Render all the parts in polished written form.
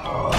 Hello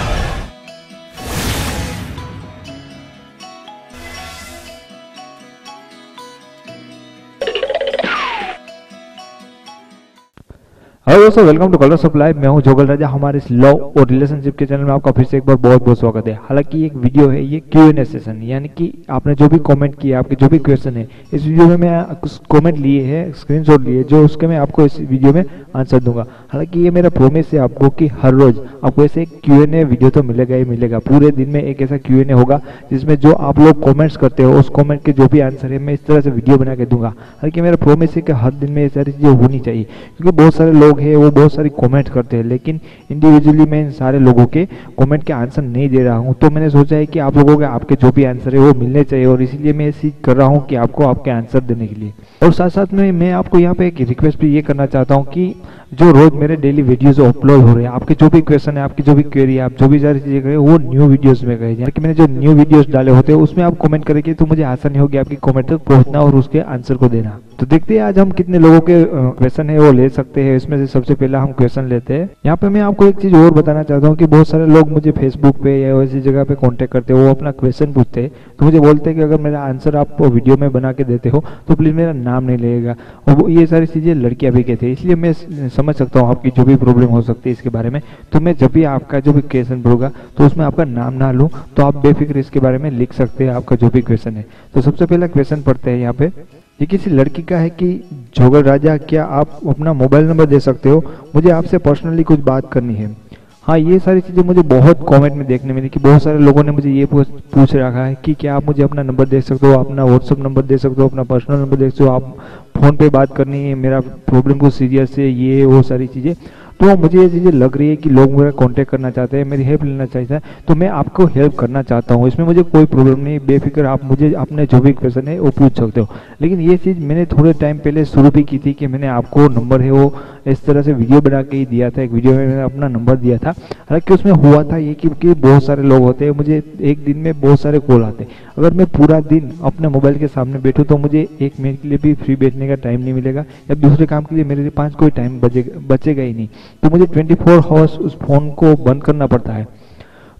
दोस्तों, welcome two colours of life. मैं हूं जोगल राजा। हमारे इस लव और रिलेशनशिप के चैनल में आपका फिर से एक बार बहुत बहुत स्वागत है। हालांकि एक वीडियो है, ये Q&A सेशन, यानी कि आपने जो भी कमेंट किया, आपके जो भी क्वेश्चन है, इस वीडियो में मैं कुछ कमेंट लिए हैं, स्क्रीनशॉट लिए, जो उसके मैं आपको इस वीडियो में आंसर दूंगा। हालांकि ये मेरा प्रॉमिस है आपको कि हर रोज आपको ऐसे एक Q&A वीडियो तो मिलेगा ही मिलेगा। पूरे दिन में एक ऐसा Q&A होगा जिसमें जो आप लोग कॉमेंट्स करते हो, उस कॉमेंट के जो भी आंसर है मैं इस तरह से वीडियो बना के दूंगा। हालांकि मेरा प्रॉमिस है कि हर दिन में ये सारी चीज़ें होनी चाहिए, क्योंकि बहुत सारे लोग हैं वो बहुत सारी कमेंट करते हैं, लेकिन इंडिविजुअली मैं इन सारे लोगों के कमेंट के आंसर नहीं दे रहा हूं। तो मैंने सोचा है कि आप लोगों के आपके जो भी आंसर है वो मिलने चाहिए, और इसीलिए मैं ऐसी कर रहा हूं कि आपको आपके आंसर देने के लिए। और साथ साथ में मैं आपको यहाँ पे एक रिक्वेस्ट भी ये करना चाहता हूँ कि जो रोज मेरे डेली वीडियोस अपलोड हो रहे हैं, आपके जो भी क्वेश्चन है, आपकी जो भी क्वेरी है, आप जो भी सारी चीजें करें, वो न्यू वीडियोस में करें। यानी कि मैंने जो न्यू वीडियोस डाले होते हैं उसमें आप कमेंट करेंगे तो मुझे आसानी होगी आपकी कमेंट तक पहुंचना और उसके आंसर को देना। तो देखते हैं आज हम कितने लोगों के क्वेश्चन है वो ले सकते हैं। इसमें से सबसे पहला हम क्वेश्चन लेते हैं। यहाँ पे मैं आपको एक चीज और बताना चाहता हूँ कि बहुत सारे लोग मुझे फेसबुक पे या ऐसी जगह पे कांटेक्ट करते हैं, वो अपना क्वेश्चन पूछते हैं, तो मुझे बोलते हैं कि अगर मेरा आंसर आप वीडियो में बना के देते हो तो प्लीज मेरा नाम नहीं लगेगा। और ये सारी चीजें लड़कियां भी कहती है, इसलिए मैं समझ सकता हूँ आपकी जो भी प्रॉब्लम हो सकती है इसके बारे में। तो मैं जब भी आपका जो भी क्वेश्चन होगा तो उसमें आपका नाम ना लूँ, तो आप बेफिक्र इसके बारे में लिख सकते हैं आपका जो भी क्वेश्चन है। तो सबसे पहला क्वेश्चन पढ़ते हैं यहाँ पे। ये किसी लड़की का है कि जोगल राजा, क्या आप अपना मोबाइल नंबर दे सकते हो, मुझे आपसे पर्सनली कुछ बात करनी है। हाँ, ये सारी चीज़ें मुझे बहुत कमेंट में देखने मिली कि बहुत सारे लोगों ने मुझे ये पूछ रखा है कि क्या आप मुझे अपना नंबर दे सकते हो, अपना व्हाट्सअप नंबर दे सकते हो, अपना पर्सनल नंबर दे सकते हो, आप फ़ोन पे बात करनी है, मेरा प्रॉब्लम को सीरियस है, ये वो सारी चीज़ें। तो मुझे ये चीज़ें लग रही है कि लोग मेरा कांटेक्ट करना चाहते हैं, मेरी हेल्प लेना चाहते हैं, तो मैं आपको हेल्प करना चाहता हूँ। इसमें मुझे कोई प्रॉब्लम नहीं, बेफिक्र आप मुझे अपने जो भी क्वेश्चन है वो पूछ सकते हो। लेकिन ये चीज़ मैंने थोड़े टाइम पहले शुरू भी की थी कि मैंने आपको नंबर है वो इस तरह से वीडियो बना के ही दिया था। एक वीडियो में मैंने अपना नंबर दिया था। हालांकि उसमें हुआ था ये कि बहुत सारे लोग होते हैं, मुझे एक दिन में बहुत सारे कॉल आते हैं। अगर मैं पूरा दिन अपने मोबाइल के सामने बैठूँ तो मुझे 1 मिनट के लिए भी फ्री बैठने का टाइम नहीं मिलेगा, या दूसरे काम के लिए मेरे पास कोई टाइम बचेगा ही नहीं। तो मुझे 24 आवर्स उस फोन को बंद करना पड़ता है।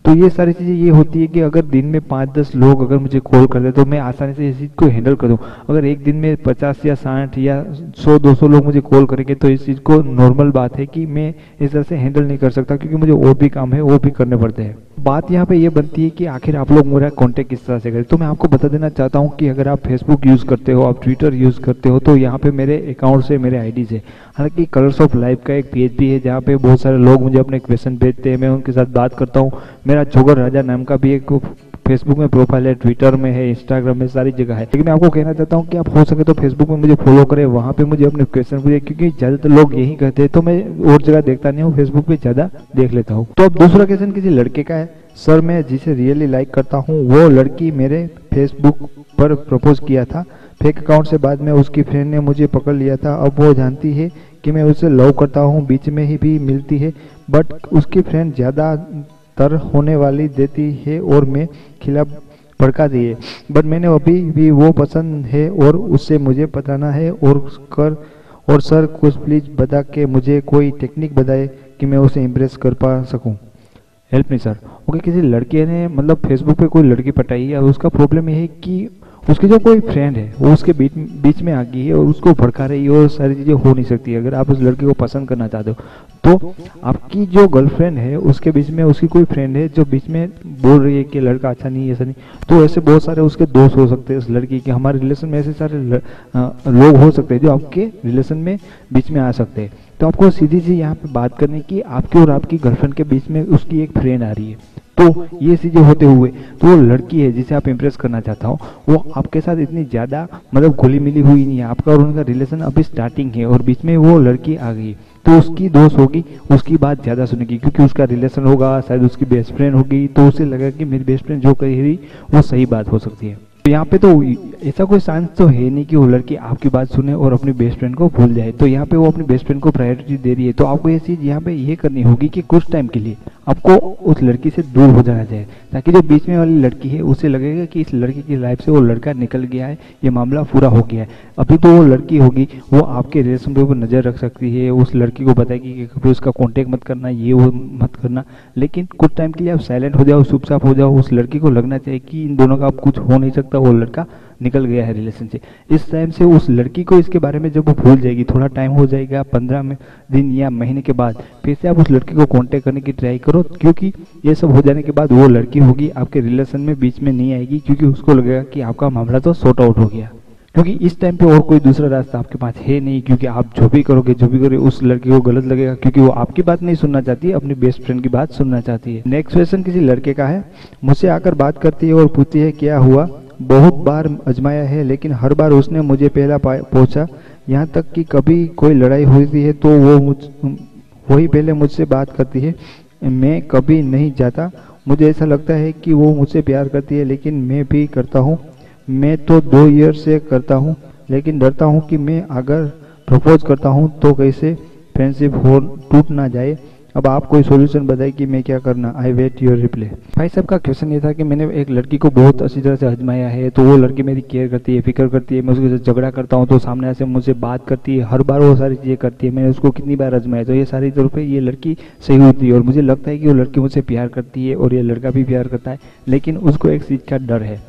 तो ये सारी चीज़ें ये होती है कि अगर दिन में 5-10 लोग अगर मुझे कॉल कर दे तो मैं आसानी से इस चीज़ को हैंडल कर दूँ। अगर एक दिन में 50 या 60 या 100-200 लोग मुझे कॉल करेंगे तो इस चीज़ को नॉर्मल बात है कि मैं इस तरह से हैंडल नहीं कर सकता, क्योंकि मुझे और भी काम है वो भी करने पड़ते हैं। बात यहाँ पे ये बनती है कि आखिर आप लोग मेरा कांटेक्ट किस तरह से करें। तो मैं आपको बता देना चाहता हूँ कि अगर आप फेसबुक यूज़ करते हो, आप ट्विटर यूज़ करते हो, तो यहाँ पे मेरे अकाउंट से, मेरे आईडी से, हालांकि कलर्स ऑफ लाइफ का एक पेज भी है जहाँ पे बहुत सारे लोग मुझे अपने क्वेश्चन भेजते हैं, मैं उनके साथ बात करता हूँ। मेरा जोगल राजा नाम का भी एक फेसबुक में प्रोफाइल है, ट्विटर में है, इंस्टाग्राम में, सारी जगह है। लेकिन मैं आपको कहना चाहता हूँ कि आप हो सके तो फेसबुक में मुझे फॉलो करें, वहाँ पे मुझे अपने क्वेश्चन पूछे, क्योंकि ज़्यादातर लोग यही कहते हैं, तो मैं और जगह देखता नहीं हूँ, फेसबुक पे ज़्यादा देख लेता हूँ। तो अब दूसरा क्वेश्चन किसी लड़के का है। सर, मैं जिसे रियली लाइक करता हूँ वो लड़की मेरे फेसबुक पर प्रपोज किया था फेक अकाउंट से, बाद में उसकी फ्रेंड ने मुझे पकड़ लिया था। अब वो जानती है कि मैं उसे लव करता हूँ, बीच में ही भी मिलती है, बट उसकी फ्रेंड ज़्यादा तर होने वाली देती है और मैं खिलाफ भड़का दिए, बट मैंने अभी भी वो पसंद है और उससे मुझे बताना है। और सर कुछ प्लीज बता के मुझे कोई टेक्निक बताए कि मैं उसे इम्प्रेस कर पा सकूं। Help me sir. ओके, किसी लड़के ने मतलब फेसबुक पे कोई लड़की पटाई है, और उसका प्रॉब्लम ये है कि उसकी जो कोई फ्रेंड है वो उसके बीच में आ गई है और उसको भड़का रही है, और सारी चीज़ें हो नहीं सकती। अगर आप उस लड़के को पसंद करना चाहते हो तो आपकी जो गर्लफ्रेंड है उसके बीच में उसकी कोई फ्रेंड है जो बीच में बोल रही है कि लड़का अच्छा नहीं है, ऐसा नहीं। तो ऐसे बहुत सारे उसके दोस्त हो सकते हैं उस लड़की के। हमारे रिलेशन में ऐसे सारे लोग हो सकते हैं जो आपके रिलेशन में बीच में आ सकते हैं। तो आपको सीधी सी यहाँ पे बात करनी कि आपकी और आपकी गर्लफ्रेंड के बीच में उसकी एक फ्रेंड आ रही है। तो ये चीज़ें होते हुए तो वो लड़की है जिसे आप इम्प्रेस करना चाहता हो, वो आपके साथ इतनी ज़्यादा मतलब घुली मिली हुई नहीं है। आपका और उनका रिलेशन अभी स्टार्टिंग है और बीच में वो लड़की आ गई, तो उसकी दोस्त होगी, उसकी बात ज़्यादा सुनेगी, क्योंकि उसका रिलेशन होगा, शायद उसकी बेस्ट फ्रेंड होगी, तो उसे लगेगा कि मेरी बेस्ट फ्रेंड जो कह रही वो सही बात हो सकती है। तो यहाँ पे तो ऐसा कोई चांस तो है नहीं कि वो लड़की आपकी बात सुने और अपनी बेस्ट फ्रेंड को भूल जाए। तो यहाँ पे वो अपनी बेस्ट फ्रेंड को प्रायोरिटी दे रही है। तो आपको ये चीज़ यहाँ पे ये करनी होगी कि कुछ टाइम के लिए आपको उस लड़की से दूर हो जाना चाहिए, ताकि जो बीच में वाली लड़की है उसे लगेगा कि इस लड़की की लाइफ से वो लड़का निकल गया है, ये मामला पूरा हो गया है। अभी तो वो लड़की होगी, वो आपके रिलेशन पे ऊपर नज़र रख सकती है, उस लड़की को बताएगी कि कभी उसका कॉन्टेक्ट मत करना, ये वो मत करना, लेकिन कुछ टाइम के लिए आप साइलेंट हो जाओ, चुपचाप हो जाओ। उस लड़की को लगना चाहिए कि इन दोनों का अब कुछ हो नहीं सकता, वो लड़का निकल गया है रिलेशन से। इस टाइम से उस लड़की को इसके बारे में जब वो भूल जाएगी, थोड़ा टाइम हो जाएगा 15 दिन या महीने के बाद, फिर से आप उस लड़की को कांटेक्ट करने की ट्राई करो, क्योंकि ये सब हो जाने के बाद वो लड़की होगी आपके रिलेशन में बीच में नहीं आएगी, क्योंकि उसको लगेगा कि आपका मामला तो सॉर्ट आउट हो गया। क्योंकि इस टाइम पे और कोई दूसरा रास्ता आपके पास है नहीं, क्योंकि आप जो भी करोगे उस लड़की को गलत लगेगा, क्योंकि वो आपकी बात नहीं सुनना चाहती है, अपनी बेस्ट फ्रेंड की बात सुनना चाहती है। नेक्स्ट क्वेश्चन किसी लड़के का है, मुझसे आकर बात करती है और पूछती है क्या हुआ, बहुत बार आजमाया है लेकिन हर बार उसने मुझे पहला पहुंचा, यहाँ तक कि कभी कोई लड़ाई होती है तो वही पहले मुझसे बात करती है, मैं कभी नहीं जाता। मुझे ऐसा लगता है कि वो मुझसे प्यार करती है, लेकिन मैं भी करता हूँ। मैं तो 2 ईयर से करता हूँ, लेकिन डरता हूँ कि मैं अगर प्रपोज करता हूँ तो कैसे फ्रेंडशिप हो टूट ना जाए। अब आप कोई सॉल्यूशन बताइए कि मैं क्या करना। I wait your reply. भाई साहब का क्वेश्चन ये था कि मैंने एक लड़की को बहुत अच्छी तरह से आजमाया है, तो वो लड़की मेरी केयर करती है, फिक्र करती है, मैं उसके साथ झगड़ा करता हूँ तो सामने से मुझसे बात करती है, हर बार वो सारी चीज़ें करती है, मैंने उसको कितनी बार आजमाया, तो ये सारी तौर पर ये लड़की सही होती है। और मुझे लगता है कि वो लड़की मुझसे प्यार करती है और ये लड़का भी प्यार करता है, लेकिन उसको एक चीज़ का डर है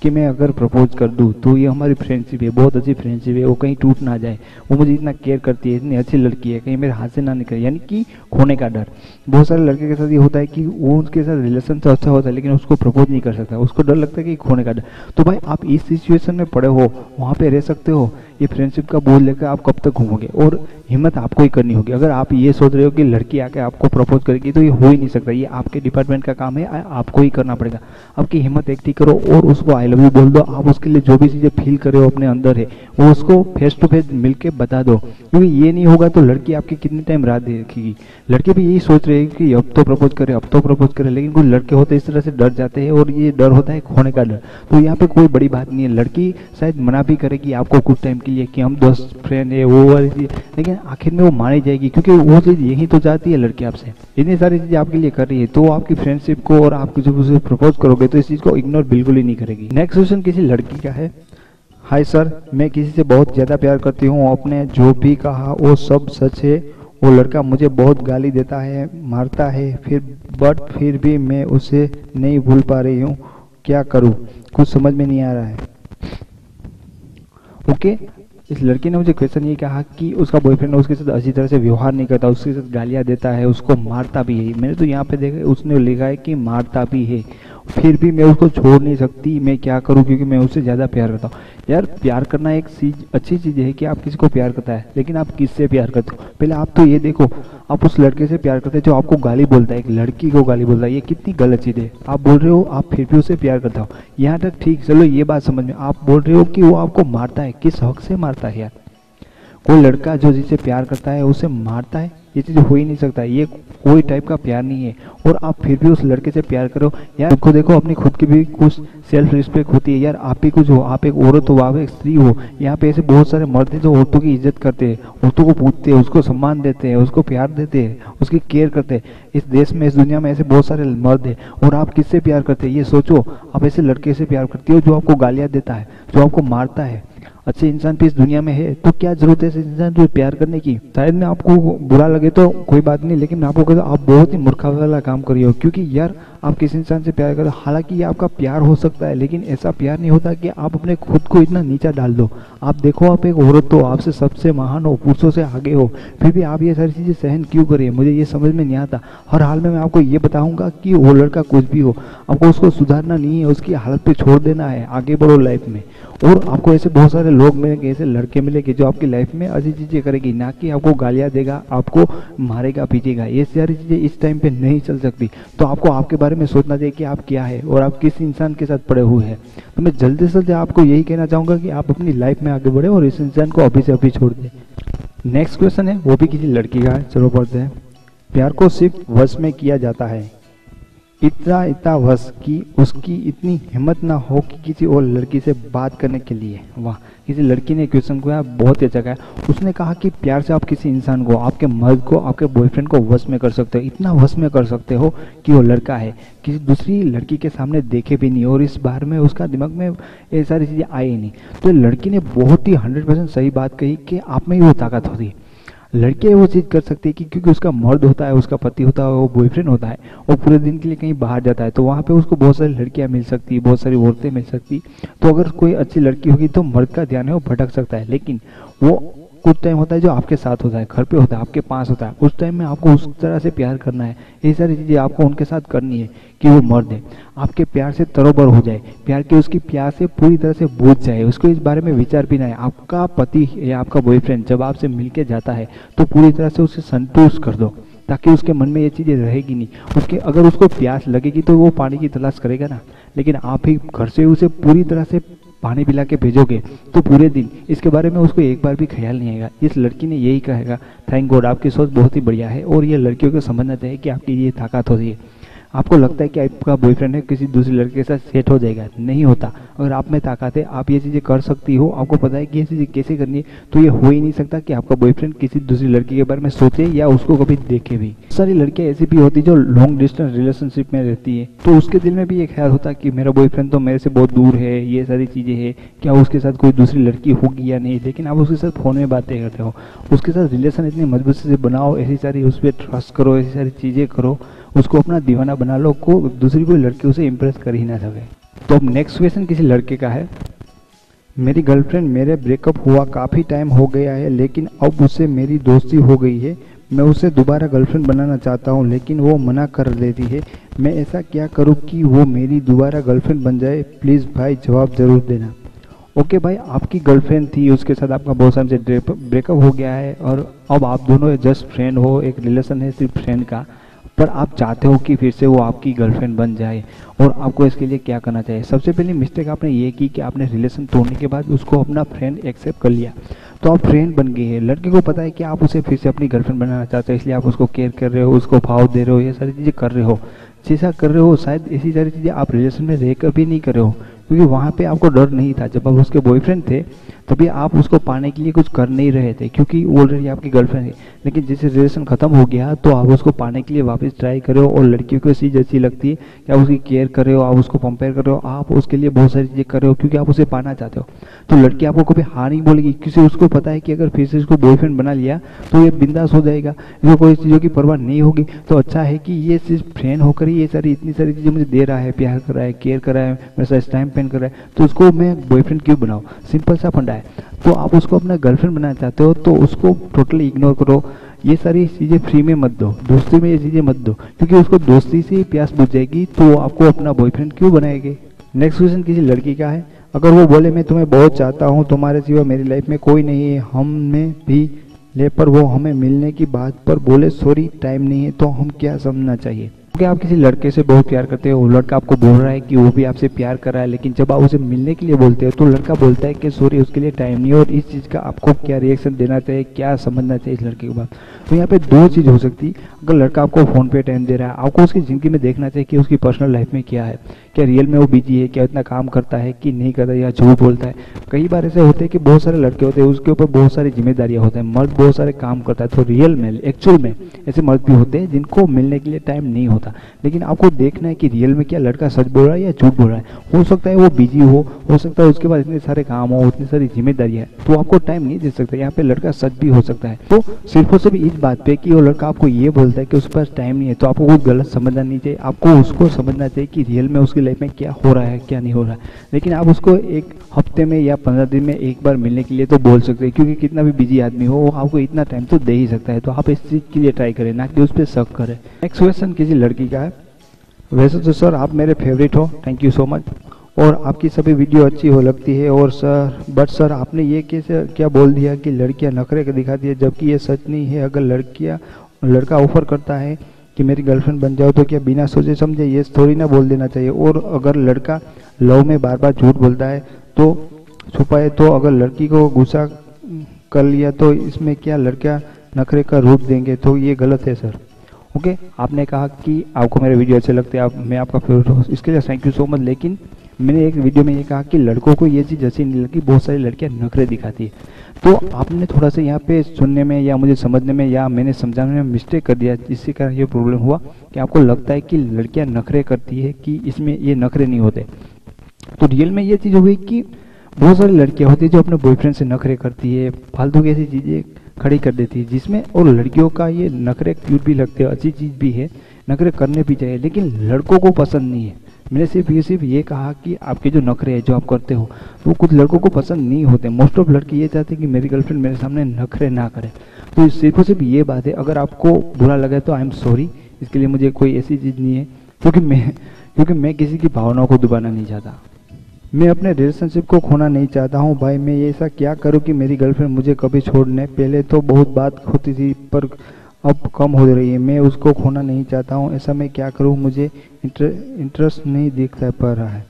कि मैं अगर प्रपोज कर दूं तो ये हमारी फ्रेंडशिप है, बहुत अच्छी फ्रेंडशिप है, वो कहीं टूट ना जाए। वो मुझे इतना केयर करती है, इतनी अच्छी लड़की है, कहीं मेरे हाथ से ना निकले, यानी कि खोने का डर। बहुत सारे लड़के के साथ ये होता है कि वो उसके साथ रिलेशन तो अच्छा होता है, लेकिन उसको प्रपोज नहीं कर सकता, उसको डर लगता है कि खोने का डर। तो भाई आप इस सिचुएशन में पड़े हो, वहाँ पे रह सकते हो, ये फ्रेंडशिप का बोझ लेकर आप कब तक घूमोगे, और हिम्मत आपको ही करनी होगी। अगर आप ये सोच रहे हो कि लड़की आके आपको प्रपोज करेगी तो ये हो ही नहीं सकता, ये आपके डिपार्टमेंट का काम है, आपको ही करना पड़ेगा। आपकी हिम्मत एकठी करो और उसको आई लव यू बोल दो। आप उसके लिए जो भी चीज़ें फील कर रहे हो अपने अंदर है, वो उसको फेस टू फेस मिलके बता दो, क्योंकि ये नहीं होगा तो लड़की आपकी कितनी टाइम राह देखेगी। लड़के भी यही सोच रहे हैं कि अब तो प्रपोज करे, अब तो प्रपोज करे, लेकिन कुछ लड़के होते हैं इस तरह से डर जाते हैं, और ये डर होता है खोने का डर। तो यहाँ पे कोई बड़ी बात नहीं है, लड़की शायद मना भी करेगी आपको कुछ टाइम के लिए कि हम दोस्त फ्रेंड है, वो वाली चीज़, लेकिन आखिर में वो मानी जाएगी, क्योंकि वो चीज़ यही तो चाहती है लड़की आपसे। इतनी सारी चीज़ें आपके लिए कर रही है, तो आपकी फ्रेंडशिप को और आप जब उसे प्रपोज करोगे तो इस चीज़ को इग्नोर बिल्कुल ही नहीं करेगी। नेक्स्ट क्वेश्चन किसी लड़की का है, हाय सर, मैं किसी से बहुत ज़्यादा प्यार करती हूँ, आपने जो भी कहा वो सब सच है। वो लड़का मुझे बहुत गाली देता है, मारता है, फिर भी मैं उसे नहीं भूल पा रही हूँ, क्या करूँ, कुछ समझ में नहीं आ रहा है। ओके, इस लड़की ने मुझे क्वेश्चन ये कहा कि उसका बॉयफ्रेंड उसके साथ अच्छी तरह से व्यवहार नहीं करता, उसके साथ गालियाँ देता है, उसको मारता भी है। मैंने तो यहाँ पे देखा उसने लिखा है कि मारता भी है, फिर भी मैं उसको छोड़ नहीं सकती, मैं क्या करूं, क्योंकि मैं उससे ज़्यादा प्यार करता हूँ। यार प्यार करना एक चीज़ अच्छी चीज़ है कि आप किसी को प्यार करता है, लेकिन आप किससे प्यार करते हो पहले आप तो ये देखो। आप उस लड़के से प्यार करते हैं जो आपको गाली बोलता है, एक लड़की को गाली बोलता है, ये कितनी गलत चीज़ है। आप बोल रहे हो आप फिर भी उसे प्यार करता हो, यहाँ तक ठीक, चलो ये बात समझ में। आप बोल रहे हो कि वो आपको मारता है, किस हक से मारता है यार? कोई लड़का जो जिससे प्यार करता है उसे मारता है, ये चीज़ हो ही नहीं सकता, ये कोई टाइप का प्यार नहीं है। और आप फिर भी उस लड़के से प्यार करो यार, खुद को देखो, अपनी खुद की भी कुछ सेल्फ रिस्पेक्ट होती है यार। आप भी कुछ हो, आप एक औरत हो, आप एक स्त्री हो। यहाँ पे ऐसे बहुत सारे मर्द हैं जो औरतों की इज्जत करते हैं, औरतों को पूछते हैं, उसको सम्मान देते हैं, उसको प्यार देते हैं, उसकी केयर करते हैं। इस देश में, इस दुनिया में ऐसे बहुत सारे मर्द हैं, और आप किससे प्यार करते हैं ये सोचो। आप ऐसे लड़के से प्यार करती हो जो आपको गालियाँ देता है, जो आपको मारता है। अच्छे इंसान भी इस दुनिया में है, तो क्या जरूरत है ऐसे इंसान जो प्यार करने की? शायद में आपको बुरा लगे तो कोई बात नहीं, लेकिन मैं आपको कहता हूँ आप बहुत ही मूर्खा वाला काम करिए हो, क्योंकि यार आप किसी इंसान से प्यार करो, हालांकि ये आपका प्यार हो सकता है, लेकिन ऐसा प्यार नहीं होता कि आप अपने खुद को इतना नीचा डाल दो। आप देखो, आप एक औरत हो, आपसे सबसे महान हो, पुरुषों से आगे हो, फिर भी आप ये सारी चीज़ें सहन क्यों करिए? मुझे ये समझ में नहीं आता। हर हाल में मैं आपको ये बताऊंगा कि वो लड़का कुछ भी हो, आपको उसको सुधारना नहीं है, उसकी हालत पे छोड़ देना है, आगे बढ़ो लाइफ में। और आपको ऐसे बहुत सारे लोग मिलेंगे, ऐसे लड़के मिलेंगे जो आपकी लाइफ में अच्छी चीज़ें करेगी, ना कि आपको गालियाँ देगा, आपको मारेगा, पीटेगा। ये सारी चीज़ें इस टाइम पे नहीं चल सकती। तो आपको आपके बारे में सोचना चाहिए कि आप क्या है और आप किस इंसान के साथ पड़े हुए हैं। तो मैं जल्दी से जल्दी आपको यही कहना चाहूँगा कि आप अपनी लाइफ में आगे बढ़े और इस इंसान को अभी से अभी छोड़ दें। नेक्स्ट क्वेश्चन है, वो भी किसी लड़की का है, चलो पढ़ते हैं। प्यार को सिर्फ वश में किया जाता है, इतना वश कि उसकी इतनी हिम्मत ना हो कि किसी और लड़की से बात करने के लिए। वाह, किसी लड़की ने क्वेश्चन को बहुत ही अच्छा कहा। उसने कहा कि प्यार से आप किसी इंसान को, आपके मर्द को, आपके बॉयफ्रेंड को वश में कर सकते हो, इतना वश में कर सकते हो कि वो लड़का है, किसी दूसरी लड़की के सामने देखे भी नहीं और इस बार में उसका दिमाग में ये सारी चीज़ें आई ही नहीं। तो लड़की ने बहुत ही 100% सही बात कही कि आप में ही वो ताकत होती है। लड़के वो चीज़ कर सकती है कि क्योंकि उसका मर्द होता है, उसका पति होता है, वो बॉयफ्रेंड होता है और पूरे दिन के लिए कहीं बाहर जाता है, तो वहाँ पे उसको बहुत सारी लड़कियाँ मिल सकती, बहुत सारी औरतें मिल सकती। तो अगर कोई अच्छी लड़की होगी तो मर्द का ध्यान है वो भटक सकता है। लेकिन वो कुछ टाइम होता है जो आपके साथ होता है, घर पे होता है, आपके पास होता है, उस टाइम में आपको उस तरह से प्यार करना है। ये सारी चीज़ें आपको उनके साथ करनी है कि वो मर्द है, आपके प्यार से तरोबर हो जाए, प्यार की उसकी प्यार से पूरी तरह से बूझ जाए, उसको इस बारे में विचार भी ना है। आपका पति या आपका बॉयफ्रेंड जब आपसे मिलके जाता है तो पूरी तरह से उसे संतुष्ट कर दो, ताकि उसके मन में ये चीज़ें रहेगी नहीं। उसके अगर उसको प्यास लगेगी तो वो पानी की तलाश करेगा ना, लेकिन आप ही घर से उसे पूरी तरह से पानी पिला के भेजोगे तो पूरे दिन इसके बारे में उसको एक बार भी ख्याल नहीं आएगा। इस लड़की ने यही कहेगा, थैंक गॉड, आपकी सोच बहुत ही बढ़िया है और ये लड़कियों को समझना चाहिए कि आपकी ये ताकत होती है। आपको लगता है कि आपका बॉयफ्रेंड है किसी दूसरी लड़के के साथ सेट हो जाएगा, नहीं होता। अगर आप में ताकत है, आप ये चीज़ें कर सकती हो, आपको पता है कि ये चीज़ें कैसे करनी है, तो ये हो ही नहीं सकता कि आपका बॉयफ्रेंड किसी दूसरी लड़की के बारे में सोचे या उसको कभी देखे भी। सारी लड़कियां ऐसी भी होती जो लॉन्ग डिस्टेंस रिलेशनशिप में रहती है, तो उसके दिल में भी ये ख्याल होता है कि मेरा बॉयफ्रेंड तो मेरे से बहुत दूर है, ये सारी चीज़ें हैं, क्या उसके साथ कोई दूसरी लड़की होगी या नहीं। लेकिन आप उसके साथ फ़ोन में बातें करते हो, उसके साथ रिलेशन इतनी मजबूती से बनाओ, ऐसी सारी उस पर ट्रस्ट करो, ऐसी सारी चीज़ें करो, उसको अपना दीवाना बना लो, को दूसरी कोई लड़की उसे इम्प्रेस कर ही ना सके। तो अब नेक्स्ट क्वेश्चन किसी लड़के का है। मेरी गर्लफ्रेंड, मेरे ब्रेकअप हुआ काफ़ी टाइम हो गया है, लेकिन अब उससे मेरी दोस्ती हो गई है। मैं उसे दोबारा गर्लफ्रेंड बनाना चाहता हूँ, लेकिन वो मना कर देती है। मैं ऐसा क्या करूँ कि वो मेरी दोबारा गर्लफ्रेंड बन जाए? प्लीज़ भाई जवाब ज़रूर देना। ओके भाई, आपकी गर्लफ्रेंड थी, उसके साथ आपका बहुत टाइम से ब्रेकअप हो गया है और अब आप दोनों जस्ट फ्रेंड हो, एक रिलेशन है सिर्फ फ्रेंड का, पर आप चाहते हो कि फिर से वो आपकी गर्लफ्रेंड बन जाए और आपको इसके लिए क्या करना चाहिए? सबसे पहली मिस्टेक आपने ये की कि आपने रिलेशन तोड़ने के बाद उसको अपना फ्रेंड एक्सेप्ट कर लिया, तो आप फ्रेंड बन गए हैं। लड़के को पता है कि आप उसे फिर से अपनी गर्लफ्रेंड बनाना चाहते हो, इसलिए आप उसको केयर कर रहे हो, उसको भाव दे रहे हो, ये सारी चीज़ें कर रहे हो। जैसा कर रहे हो शायद ऐसी सारी चीज़ें आप रिलेशन में रहकर भी नहीं कर रहे हो, क्योंकि वहाँ पे आपको डर नहीं था। जब आप उसके बॉयफ्रेंड थे तभी आप उसको पाने के लिए कुछ कर नहीं रहे थे, क्योंकि ऑलरेडी आपकी गर्लफ्रेंड है। लेकिन जैसे रिलेशन खत्म हो गया तो आप उसको पाने के लिए वापस ट्राई कर रहे हो और लड़कियों को चीज़ अच्छी लगती है कि आप उसकी केयर कर रहे हो, आप उसको कंपेयर कर रहे हो, आप उसके लिए बहुत सारी चीज़ें कर रहे हो क्योंकि आप उसे पाना चाहते हो। तो लड़की आपको कभी हाँ नहीं बोलेगी, क्योंकि उसको पता है कि अगर फिर से उसको बॉयफ्रेंड बना लिया तो ये बिंदास हो जाएगा, इसको कोई चीज़ों की परवाह नहीं होगी। तो अच्छा है कि ये सिर्फ फ्रेंड होकर ही ये सारी इतनी सारी चीज़ें मुझे दे रहा है, प्यार कर रहा है, केयर कर रहा है, मेरे साथ टाइम स्पेंड कर रहा है, तो उसको मैं बॉयफ्रेंड क्यों बनाऊँ? सिंपल सा फंडा है। तो आप उसको अपना गर्लफ्रेंड बनाना चाहते हो तो उसको टोटली इग्नोर करो, ये सारी चीज़ें फ्री में मत दो, दोस्ती में ये चीज़ें मत दो, क्योंकि उसको दोस्ती से ही प्यास बुझ जाएगी तो आपको अपना बॉयफ्रेंड क्यों बनाएगी? नेक्स्ट क्वेश्चन किसी लड़की का है। अगर वो बोले मैं तुम्हें बहुत चाहता हूँ, तुम्हारे सिवा मेरी लाइफ में कोई नहीं है, हमें भी ले, पर वो हमें मिलने की बात पर बोले सॉरी टाइम नहीं है, तो हम क्या समझना चाहिए? क्योंकि आप किसी लड़के से बहुत प्यार करते हो, वो लड़का आपको बोल रहा है कि वो भी आपसे प्यार कर रहा है, लेकिन जब आप उसे मिलने के लिए बोलते हो तो लड़का बोलता है कि सॉरी उसके लिए टाइम नहीं है। और इस चीज़ का आपको क्या रिएक्शन देना चाहिए, क्या समझना चाहिए इस लड़के के बाद? तो यहाँ पे दो चीज़ हो सकती है। अगर लड़का आपको फ़ोन पे टाइम दे रहा है, आपको उसकी ज़िंदगी में देखना चाहिए कि उसकी पर्सनल लाइफ में क्या है, क्या रियल में वो बिजी है, क्या इतना काम करता है कि नहीं करता, या झूठ बोलता है। कई बार ऐसे होते हैं कि बहुत सारे लड़के होते हैं उसके ऊपर बहुत सारी जिम्मेदारियाँ होती हैं, मर्द बहुत सारे काम करता है, तो रियल में एक्चुअल में ऐसे मर्द भी होते हैं जिनको मिलने के लिए टाइम नहीं होता। लेकिन आपको देखना है कि रियल में क्या लड़का सच बोल रहा है या झूठ बोल रहा है। हो सकता है वो बिजी हो सकता है उसके पास इतने सारे काम हो, इतनी सारी जिम्मेदारियाँ है, तो आपको टाइम नहीं दे सकता। यहाँ पे लड़का सच भी हो सकता है। तो सिर्फ और सिर्फ इस बात पे कि वो लड़का आपको ये बोलता है कि उसके पास टाइम नहीं है, तो आपको कुछ गलत समझना नहीं चाहिए। आपको उसको समझना चाहिए कि रियल में उसकी लाइफ में क्या हो रहा है, क्या नहीं हो रहा है। लेकिन आप उसको एक हफ्ते में या 15 दिन में एक बार मिलने के लिए तो बोल सकते हैं, क्योंकि कितना भी बिजी आदमी हो वो आपको इतना टाइम तो दे ही सकता है। तो आप इस चीज़ के लिए ट्राई करें, ना कि उस पर शक करें। नेक्स्ट क्वेश्चन किसी लड़की का है। वैसे तो सर आप मेरे फेवरेट हो, थैंक यू सो मच, और आपकी सभी वीडियो अच्छी हो लगती है, और सर आपने ये कैसे क्या बोल दिया कि लड़कियां नखरे के दिखाती है, जबकि ये सच नहीं है। अगर लड़का ऑफर करता है कि मेरी गर्लफ्रेंड बन जाओ तो क्या बिना सोचे समझे ये थोड़ी ना बोल देना चाहिए? और अगर लड़का लव में बार बार झूठ बोलता है तो छुपाए, तो अगर लड़की को गुस्सा कर लिया तो इसमें क्या लड़का नखरे का रूप देंगे? तो ये गलत है सर। ओके, आपने कहा कि आपको मेरे वीडियो अच्छे लगते हैं, मैं आपका फेवरेट हूँ, इसके लिए थैंक यू सो मच। लेकिन मैंने एक वीडियो में ये कहा कि लड़कों को ये चीज़ अच्छी नहीं लगती, बहुत सारी लड़कियां नखरे दिखाती है। तो आपने थोड़ा सा यहाँ पे सुनने में या मुझे समझने में या मैंने समझाने में मिस्टेक कर दिया, जिससे कारण ये प्रॉब्लम हुआ कि आपको लगता है कि लड़कियां नखरे करती है, कि इसमें ये नखरे नहीं होते। तो रियल में ये चीज़ हुई कि बहुत सारी लड़कियां होती है जो अपने बॉयफ्रेंड से नखरे करती है, फालतू की ऐसी चीज़ें खड़ी कर देती है, जिसमें और लड़कियों का ये नखरे क्यूट भी लगते हैं, अच्छी चीज़ भी है, नखरे करने भी चाहिए, लेकिन लड़कों को पसंद नहीं है। मैंने सिर्फ ये कहा कि आपके जो नखरे हैं जो आप करते हो तो कुछ लड़कों को पसंद नहीं होते। मोस्ट ऑफ लड़के ये चाहते हैं कि मेरी गर्लफ्रेंड मेरे सामने नखरे ना करे। तो सिर्फ और सिर्फ ये बात है, अगर आपको बुरा लगे तो आई एम सॉरी, इसके लिए मुझे कोई ऐसी चीज़ नहीं है, क्योंकि मैं किसी की भावनाओं को दुबाना नहीं चाहता। मैं अपने रिलेशनशिप को खोना नहीं चाहता हूँ भाई। मैं ऐसा क्या करूँ कि मेरी गर्लफ्रेंड मुझे कभी छोड़ने, पहले तो बहुत बात होती थी पर अब कम हो रही है। मैं उसको खोना नहीं चाहता हूँ, ऐसा मैं क्या करूँ, मुझे इंटरेस्ट नहीं दिखता पा रहा है।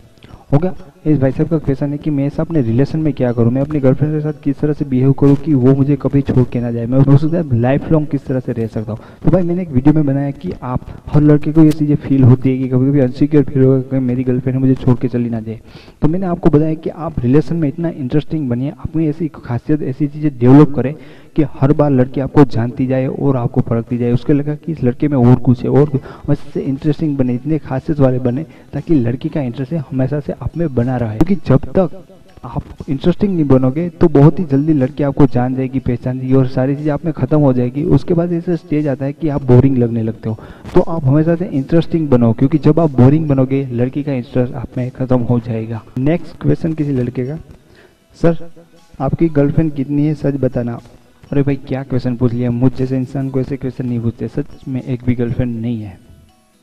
हो गया। इस भाई साहब का क्वेश्चन है कि मैं ऐसा अपने रिलेशन में क्या करूँ, मैं अपनी गर्लफ्रेंड के साथ किस तरह से बिहेव करूँ कि वो मुझे कभी छोड़ के ना जाए, मैं उसके साथ लाइफ लॉन्ग किस तरह से रह सकता हूँ। तो भाई मैंने एक वीडियो में बनाया कि आप हर लड़के को ये चीज़ें फील होती है कि कभी कभी अनसिक्योर फील होगा कि मेरी गर्लफ्रेंड मुझे छोड़ के चली ना जाए। तो मैंने आपको बताया कि आप रिलेशन में इतना इंटरेस्टिंग बनिए, अपनी ऐसी खासियत ऐसी चीज़ें डेवलप करें कि हर बार लड़की आपको जानती जाए और आपको परखती जाए, उसके लगा कि इस लड़के में और कुछ है, और वैसे इंटरेस्टिंग बने, इतने खासियत वाले बने ताकि लड़की का इंटरेस्ट हमेशा से आप में बना रहे। क्योंकि जब तक आप इंटरेस्टिंग नहीं बनोगे तो बहुत ही जल्दी लड़की आपको जान जाएगी, पहचान जाएगी और सारी चीज़ें आप में खत्म हो जाएगी। उसके बाद ऐसा स्टेज आता है कि आप बोरिंग लगने लगते हो। तो आप हमेशा से इंटरेस्टिंग बनो, क्योंकि जब आप बोरिंग बनोगे लड़की का इंटरेस्ट आप में खत्म हो जाएगा। नेक्स्ट क्वेश्चन किसी लड़के का, सर आपकी गर्लफ्रेंड कितनी है सच बताना। अरे भाई क्या क्वेश्चन पूछ लिया, मुझ जैसे इंसान को ऐसे क्वेश्चन नहीं पूछते। सच में एक भी गर्लफ्रेंड नहीं है।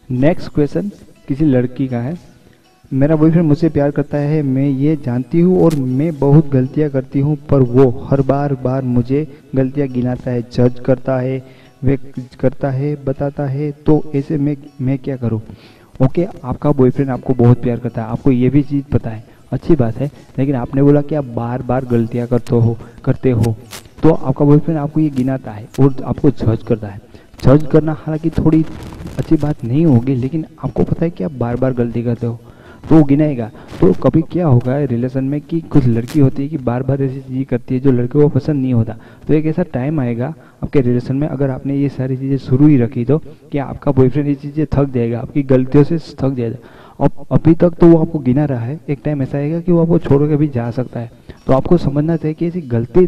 नेक्स्ट क्वेश्चन किसी लड़की का है, मेरा बॉयफ्रेंड मुझसे प्यार करता है, मैं ये जानती हूँ और मैं बहुत गलतियाँ करती हूँ, पर वो हर बार मुझे गलतियाँ गिनाता है, जज करता है, वे करता है, बताता है, तो ऐसे मैं क्या करूँ। ओके, आपका बॉयफ्रेंड आपको बहुत प्यार करता है, आपको ये भी चीज़ पता है, अच्छी बात है, लेकिन आपने बोला कि आप बार गलतियाँ करते हो, तो आपका बॉयफ्रेंड आपको ये गिनाता है और आपको जज करता है। जज करना हालांकि थोड़ी अच्छी बात नहीं होगी, लेकिन आपको पता है कि आप बार गलती करते हो तो वो गिनाएगा। तो कभी क्या होगा रिलेशन में कि कुछ लड़की होती है कि बार ऐसी चीज़ करती है जो लड़के को पसंद नहीं होता। तो एक ऐसा टाइम आएगा आपके रिलेशन में, अगर आपने ये सारी चीज़ें शुरू ही रखी तो कि आपका बॉयफ्रेंड ये चीज़ें थक जाएगा, आपकी गलतियों से थक जाएगा। अब अभी तक तो वो आपको गिना रहा है, एक टाइम ऐसा आएगा कि वो आपको छोड़ के भी जा सकता है। तो आपको समझना चाहिए कि ऐसी गलती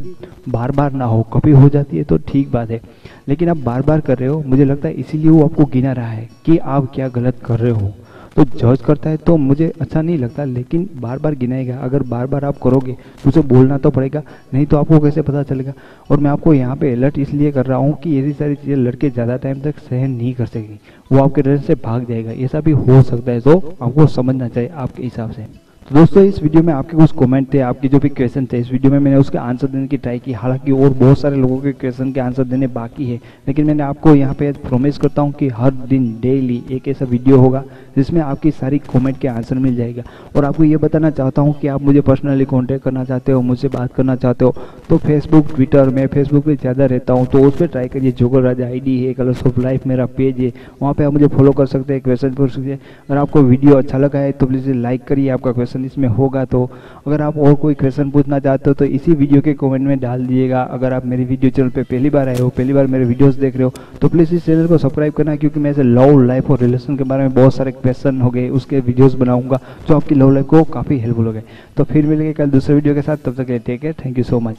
बार ना हो, कभी हो जाती है तो ठीक बात है, लेकिन आप बार कर रहे हो, मुझे लगता है इसीलिए वो आपको गिना रहा है कि आप क्या गलत कर रहे हो। तो जज करता है तो मुझे अच्छा नहीं लगता, लेकिन बार गिनाएगा। अगर बार आप करोगे तो उसे बोलना तो पड़ेगा, नहीं तो आपको कैसे पता चलेगा। और मैं आपको यहाँ पे अलर्ट इसलिए कर रहा हूँ कि ऐसी सारी चीज़ें लड़के ज़्यादा टाइम तक सहन नहीं कर सकेंगे, वो आपके रिलेशन से भाग जाएगा, ऐसा भी हो सकता है। तो आपको समझना चाहिए आपके हिसाब से। तो दोस्तों इस वीडियो में आपके कुछ कमेंट थे, आपके जो भी क्वेश्चन थे, इस वीडियो में मैंने उसके आंसर देने की ट्राई की। हालांकि और बहुत सारे लोगों के क्वेश्चन के आंसर देने बाकी है, लेकिन मैंने आपको यहाँ पे प्रॉमिस करता हूँ कि हर दिन डेली एक ऐसा वीडियो होगा जिसमें आपकी सारी कमेंट के आंसर मिल जाएगा। और आपको ये बताना चाहता हूँ कि आप मुझे पर्सनली कॉन्टैक्ट करना चाहते हो, मुझसे बात करना चाहते हो, तो फेसबुक, ट्विटर, मैं फेसबुक पर ज़्यादा रहता हूँ, तो उस पर ट्राई करिए। जोगल राजा ID है, कलर्स ऑफ लाइफ मेरा पेज है, वहाँ पर आप मुझे फॉलो कर सकते हैं, क्वेश्चन पूछ सकते हैं। अगर आपको वीडियो अच्छा लगा है तो प्लीज़ लाइक करिए, आपका क्वेश्चन इसमें होगा। तो अगर आप और कोई क्वेश्चन पूछना चाहते हो तो इसी वीडियो के कमेंट में डाल दीजिएगा। अगर आप मेरी वीडियो चैनल पे पहली बार आए हो, पहली बार मेरे वीडियोस देख रहे हो, तो प्लीज़ इस चैनल को सब्सक्राइब करना, क्योंकि मैं ऐसे लव लाइफ और रिलेशन के बारे में बहुत सारे क्वेश्चन हो गए, उसके वीडियोस बनाऊंगा जो आपकी लव लाइफ को काफ़ी हेल्पफुल हो गए। तो फिर मिलेंगे कल दूसरे वीडियो के साथ, तब तक take care, thank you so much.